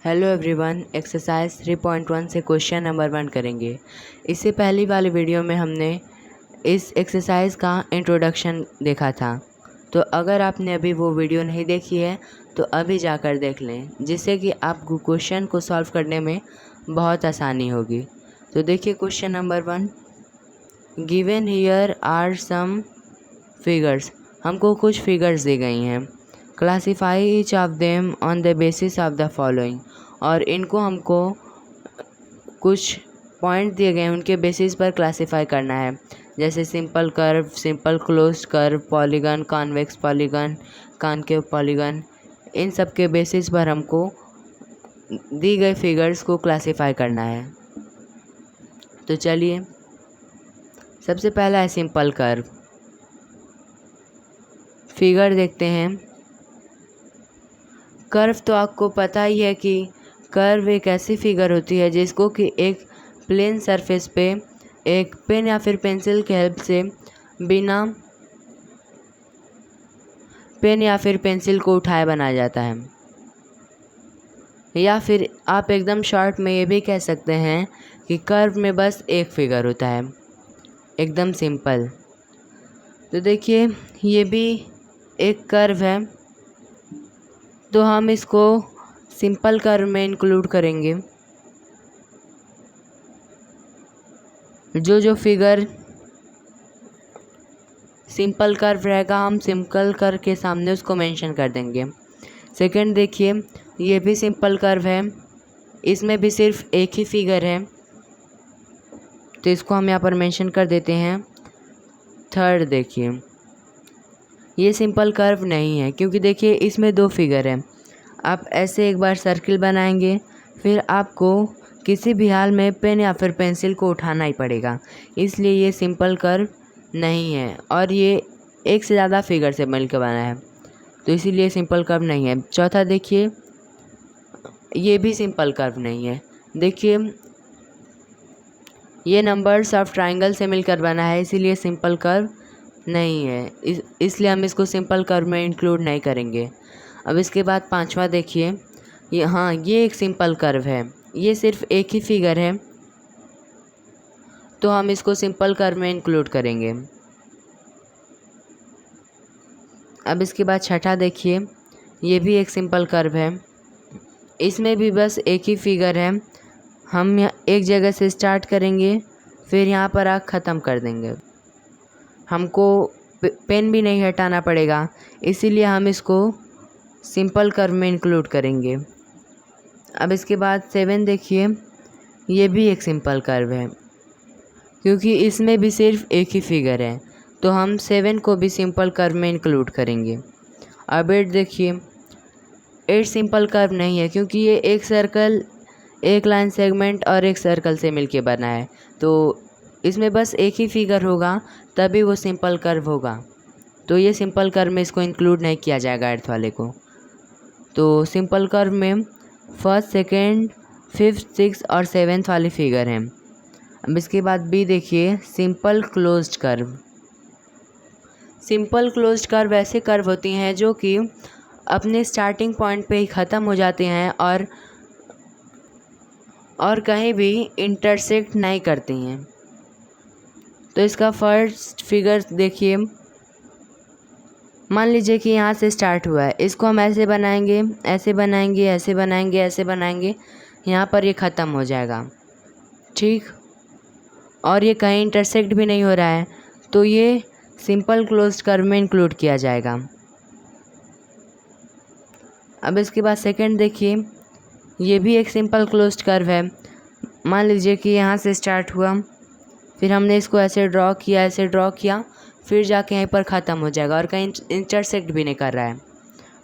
Hello everyone, exercise 3.1 से question number 1 करेंगे। इससे पहली वाली वीडियो में हमने इस एक्सरसाइज का इंट्रोडक्शन देखा था। तो अगर आपने अभी वो वीडियो नहीं देखी है तो अभी जाकर देख लें, जिससे कि आपको क्वेश्चन को सॉल्व करने में बहुत आसानी होगी। तो देखिए question number 1, given here are some figures. हमको कुछ फिगर्स दी गई हैं। Classify each of them on the basis of the following. और इनको हमको कुछ पॉइंट दिए गए हैं, उनके बेसिस पर क्लासीफाई करना है। जैसे simple curve, simple closed curve, polygon, convex polygon, concave polygon. इन सब के बेसिस पर हमको दी गई फिगर्स को क्लासीफाई करना है। तो चलिए, सबसे पहला है सिंपल कर्व। फिगर देखते हैं। कर्व तो आपको पता ही है कि कर्व एक ऐसी फिगर होती है जिसको कि एक प्लेन सरफेस पे एक पेन या फिर पेंसिल के हेल्प से बिना पेन या फिर पेंसिल को उठाए बनाया जाता है। या फिर आप एकदम शॉर्ट में ये भी कह सकते हैं कि कर्व में बस एक फिगर होता है, एकदम सिंपल। तो देखिए, ये भी एक कर्व है, तो हम इसको सिंपल कर्व में इंक्लूड करेंगे। जो फिगर सिंपल कर्व रहेगा, हम सिंपल कर्व के सामने उसको मेंशन कर देंगे। सेकंड देखिए, ये भी सिंपल कर्व है, इसमें भी सिर्फ एक ही फिगर है, तो इसको हम यहाँ पर मेंशन कर देते हैं। थर्ड देखिए, ये सिंपल कर्व नहीं है, क्योंकि देखिए इसमें दो फिगर है। आप ऐसे एक बार सर्किल बनाएंगे, फिर आपको किसी भी हाल में पेन या फिर पेंसिल को उठाना ही पड़ेगा, इसलिए ये सिंपल कर्व नहीं है। और ये एक से ज़्यादा फिगर से मिलकर बना है, तो इसीलिए सिंपल कर्व नहीं है। चौथा देखिए, ये भी सिंपल कर्व नहीं है। देखिए, ये नंबर्स ऑफ ट्राइंगल से मिलकर बना है, इसीलिए सिंपल कर्व नहीं है। इसलिए हम इसको सिंपल कर्व में इंक्लूड नहीं करेंगे। अब इसके बाद पांचवा देखिए, ये एक सिंपल कर्व है, ये सिर्फ एक ही फिगर है, तो हम इसको सिंपल कर्व में इंक्लूड करेंगे। अब इसके बाद छठा देखिए, ये भी एक सिंपल कर्व है, इसमें भी बस एक ही फिगर है। हम एक जगह से स्टार्ट करेंगे, फिर यहाँ पर आकर ख़त्म कर देंगे। हमको पेन भी नहीं हटाना पड़ेगा, इसीलिए हम इसको सिंपल कर्व में इंक्लूड करेंगे। अब इसके बाद 7 देखिए, ये भी एक सिंपल कर्व है, क्योंकि इसमें भी सिर्फ एक ही फिगर है, तो हम 7 को भी सिंपल कर्व में इंक्लूड करेंगे। अब 8 देखिए, 8 सिंपल कर्व नहीं है, क्योंकि ये एक सर्कल, एक लाइन सेगमेंट और एक सर्कल से मिलके बना है, तो इसमें बस एक ही फिगर होगा, तभी वो सिंपल कर्व होगा। तो ये सिंपल कर्व में इसको इंक्लूड नहीं किया जाएगा 8th वाले को। तो सिंपल कर्व में फर्स्ट, सेकेंड, 5th, 6th और 7th वाली फिगर हैं। अब इसके बाद बी देखिए, simple closed curve. Simple closed curve ऐसे कर्व होती हैं जो कि अपने स्टार्टिंग पॉइंट पे ही ख़त्म हो जाते हैं और कहीं भी इंटरसेक्ट नहीं करती हैं। तो इसका फर्स्ट फिगर देखिए, मान लीजिए कि यहाँ से स्टार्ट हुआ है, इसको हम ऐसे बनाएंगे, ऐसे बनाएंगे, ऐसे बनाएंगे, ऐसे बनाएंगे, यहाँ पर ये ख़त्म हो जाएगा, ठीक। और ये कहीं इंटरसेक्ट भी नहीं हो रहा है, तो ये सिंपल क्लोज्ड कर्व में इंक्लूड किया जाएगा। अब इसके बाद सेकंड देखिए, ये भी एक सिंपल क्लोज्ड कर्व है। मान लीजिए कि यहाँ से स्टार्ट हुआ, फिर हमने इसको ऐसे ड्रॉ किया, ऐसे ड्रॉ किया, फिर जाके यहीं पर ख़त्म हो जाएगा और कहीं इंटरसेक्ट भी नहीं कर रहा है,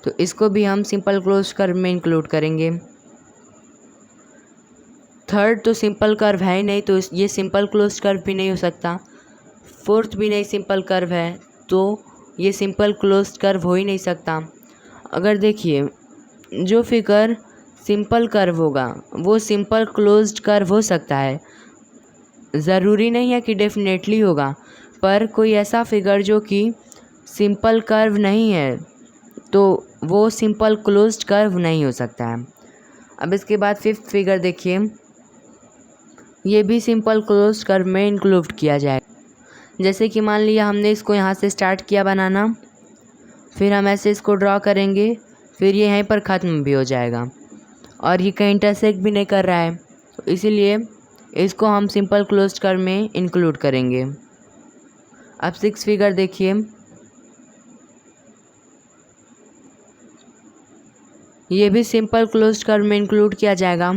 तो इसको भी हम सिंपल क्लोज्ड कर्व में इंक्लूड करेंगे। थर्ड तो सिंपल कर्व है ही नहीं, तो ये सिंपल क्लोज्ड कर्व भी नहीं हो सकता। फोर्थ भी नहीं सिंपल कर्व है, तो ये सिंपल क्लोज्ड कर्व हो ही नहीं सकता। अगर देखिए, जो फिगर सिंपल कर्व होगा वो सिंपल क्लोज्ड कर्व हो सकता है, ज़रूरी नहीं है कि डेफिनेटली होगा, पर कोई ऐसा फिगर जो कि सिंपल कर्व नहीं है, तो वो सिंपल क्लोज्ड कर्व नहीं हो सकता है। अब इसके बाद फिफ्थ फिगर देखिए, ये भी सिंपल क्लोज्ड कर्व में इंक्लूड किया जाए। जैसे कि मान लिया हमने इसको यहाँ से स्टार्ट किया बनाना, फिर हम ऐसे इसको ड्रॉ करेंगे, फिर ये यहीं पर ख़त्म भी हो जाएगा और ये कहीं इंटरसेक्ट भी नहीं कर रहा है, तो इसीलिए इसको हम सिंपल क्लोज्ड कर्व में इंक्लूड करेंगे। अब सिक्स फिगर देखिए, ये भी सिंपल क्लोज्ड कर्व में इंक्लूड किया जाएगा।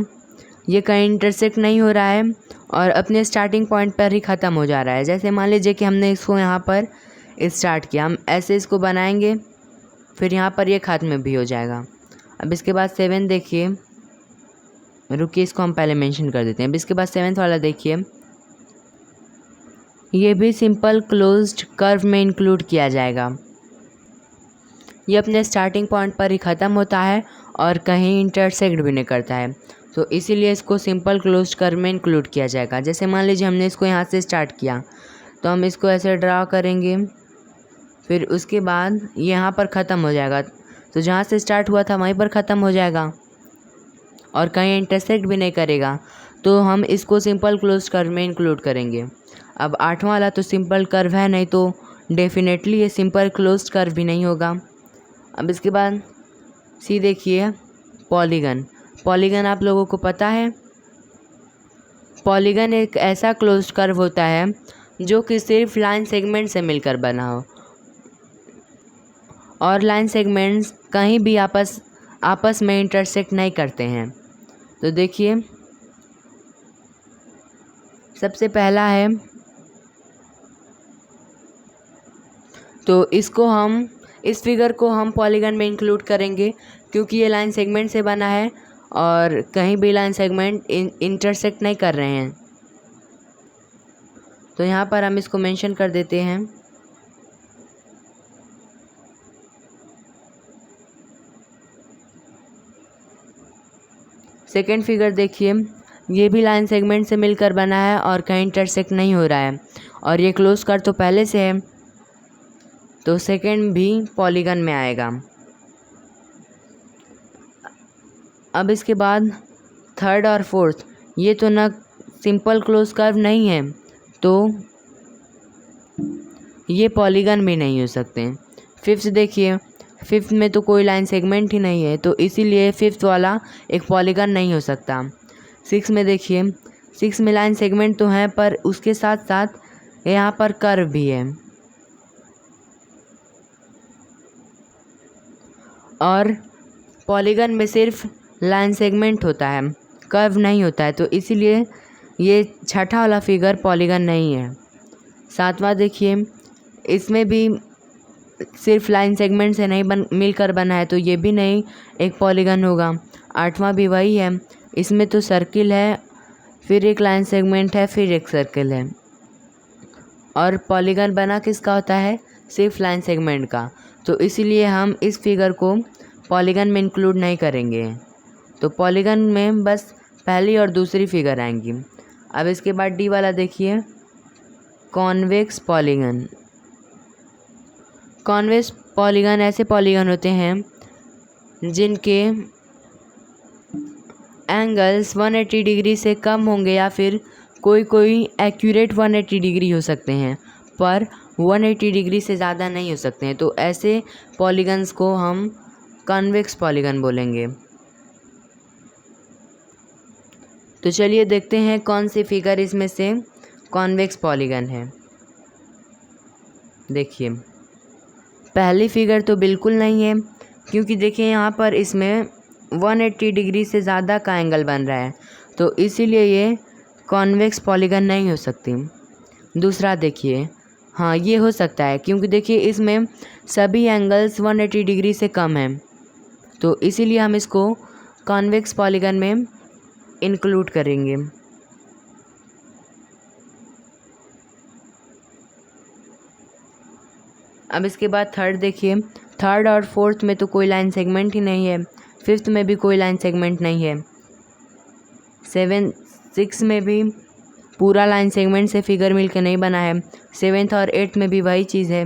ये कहीं इंटरसेक्ट नहीं हो रहा है और अपने स्टार्टिंग पॉइंट पर ही ख़त्म हो जा रहा है। जैसे मान लीजिए कि हमने इसको यहाँ पर स्टार्ट किया, हम ऐसे इसको बनाएंगे, फिर यहाँ पर ये ख़त्म भी हो जाएगा। अब इसके बाद सेवन देखिए, रुकिए इसको हम पहले मेंशन कर देते हैं। अब इसके बाद सेवेंथ वाला देखिए, ये भी सिंपल क्लोज्ड कर्व में इंक्लूड किया जाएगा। ये अपने स्टार्टिंग पॉइंट पर ही ख़त्म होता है और कहीं इंटरसेक्ट भी नहीं करता है, तो इसीलिए इसको सिंपल क्लोज्ड कर्व में इंक्लूड किया जाएगा। जैसे मान लीजिए हमने इसको यहाँ से स्टार्ट किया, तो हम इसको ऐसे ड्रा करेंगे, फिर उसके बाद यहाँ पर ख़त्म हो जाएगा, तो जहाँ से स्टार्ट हुआ था वहीं पर ख़त्म हो जाएगा और कहीं इंटरसेक्ट भी नहीं करेगा, तो हम इसको सिंपल क्लोज्ड कर्व में इंक्लूड करेंगे। अब आठवां वाला तो सिंपल कर्व है नहीं, तो डेफिनेटली ये सिंपल क्लोज्ड कर्व भी नहीं होगा। अब इसके बाद सी देखिए, पॉलीगन। पॉलीगन आप लोगों को पता है, पॉलीगन एक ऐसा क्लोज्ड कर्व होता है जो कि सिर्फ लाइन सेगमेंट से मिलकर बना हो और लाइन सेगमेंट्स कहीं भी आपस में इंटरसेक्ट नहीं करते हैं। तो देखिए, सबसे पहला है, तो इस फिगर को हम पॉलीगन में इंक्लूड करेंगे क्योंकि ये लाइन सेगमेंट से बना है और कहीं भी लाइन सेगमेंट इंटरसेक्ट नहीं कर रहे हैं, तो यहाँ पर हम इसको मेंशन कर देते हैं। सेकेंड फिगर देखिए, ये भी लाइन सेगमेंट से मिलकर बना है और कहीं इंटरसेक्ट नहीं हो रहा है और ये क्लोज कर तो पहले से है, तो सेकेंड भी पॉलीगन में आएगा। अब इसके बाद थर्ड और फोर्थ, ये तो ना सिंपल क्लोज कर्व नहीं है, तो ये पॉलीगन भी नहीं हो सकते। फिफ्थ देखिए, फिफ्थ में तो कोई लाइन सेगमेंट ही नहीं है, तो इसीलिए फिफ्थ वाला एक पॉलीगन नहीं हो सकता। सिक्स में देखिए, सिक्स में लाइन सेगमेंट तो है पर उसके साथ साथ यहाँ पर कर्व भी है और पॉलीगन में सिर्फ लाइन सेगमेंट होता है, कर्व नहीं होता है, तो इसीलिए ये छठा वाला फिगर पॉलीगन नहीं है। सातवां देखिए, इसमें भी सिर्फ लाइन सेगमेंट से नहीं मिलकर बना है, तो ये भी नहीं एक पॉलीगन होगा। आठवां भी वही है, इसमें तो सर्किल है, फिर एक लाइन सेगमेंट है, फिर एक सर्किल है और पॉलीगन बना किसका होता है, सिर्फ लाइन सेगमेंट का, तो इसीलिए हम इस फिगर को पॉलीगन में इंक्लूड नहीं करेंगे। तो पॉलीगन में बस पहली और दूसरी फिगर आएंगी। अब इसके बाद डी वाला देखिए, कॉन्वेक्स पॉलीगन। कॉन्वेक्स पॉलीगन ऐसे पॉलीगन होते हैं जिनके एंगल्स 180 डिग्री से कम होंगे या फिर कोई एक्यूरेट 180 डिग्री हो सकते हैं, पर 180 डिग्री से ज़्यादा नहीं हो सकते हैं, तो ऐसे पॉलीगन्स को हम कॉन्वेक्स पॉलीगन बोलेंगे। तो चलिए देखते हैं कौन सी फिगर इसमें से कॉन्वेक्स पॉलीगन है। देखिए, पहली फिगर तो बिल्कुल नहीं है, क्योंकि देखिए यहाँ पर इसमें 180 डिग्री से ज़्यादा का एंगल बन रहा है, तो इसीलिए ये कॉन्वेक्स पॉलीगन नहीं हो सकती। दूसरा देखिए, हाँ ये हो सकता है, क्योंकि देखिए इसमें सभी एंगल्स 180 डिग्री से कम हैं, तो इसीलिए हम इसको कॉन्वेक्स पॉलीगन में इंक्लूड करेंगे। अब इसके बाद थर्ड देखिए, थर्ड और फोर्थ में तो कोई लाइन सेगमेंट ही नहीं है, फिफ्थ में भी कोई लाइन सेगमेंट नहीं है, सिक्स में भी पूरा लाइन सेगमेंट से फिगर मिलकर नहीं बना है, सेवेंथ और एट्थ में भी वही चीज़ है।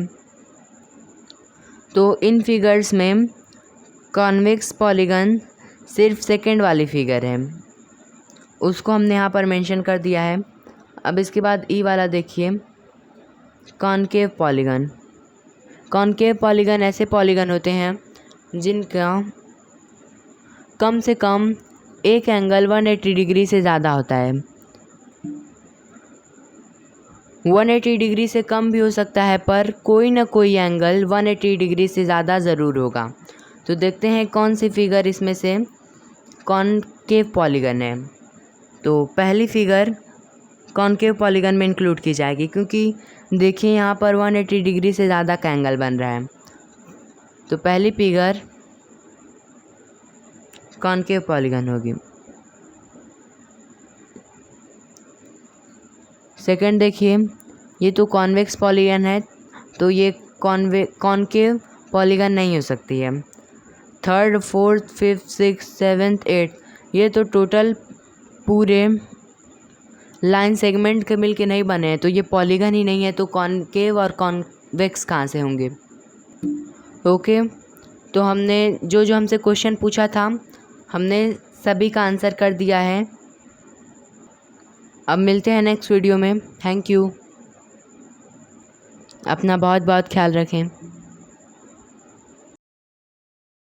तो इन फिगर्स में कॉन्वेक्स पॉलीगन सिर्फ सेकंड वाली फिगर है, उसको हमने यहाँ पर मेंशन कर दिया है। अब इसके बाद ई वाला देखिए, कॉनकेव पॉलीगन। कॉनकेव पॉलीगन ऐसे पॉलीगन होते हैं जिनका कम से कम एक एंगल 180 डिग्री से ज़्यादा होता है। 180 डिग्री से कम भी हो सकता है, पर कोई ना कोई एंगल 180 डिग्री से ज़्यादा ज़रूर होगा। तो देखते हैं कौन सी फिगर इसमें से कॉनकेव पॉलीगन है। तो पहली फिगर कॉनकेव पॉलीगन में इंक्लूड की जाएगी, क्योंकि देखिए यहाँ पर 180 डिग्री से ज़्यादा का एंगल बन रहा है। तो पहली फिगर कॉनकेव पॉलीगन होगी। सेकंड देखिए, ये तो कॉन्वेक्स पॉलीगन है, तो ये कॉनकेव पॉलीगन नहीं हो सकती है। Third, fourth, fifth, six, seventh, eight, ये तो टोटल पूरे लाइन सेगमेंट के मिल के नहीं बने हैं, तो ये पॉलीगन ही नहीं है। तो कॉनकेव और कॉन्वेक्स कहाँ से होंगे? ओके, तो हमने जो जो हमसे क्वेश्चन पूछा था हमने सभी का आंसर कर दिया है। अब मिलते हैं नेक्स्ट वीडियो में। Thank you. अपना बहुत बहुत ख्याल रखें।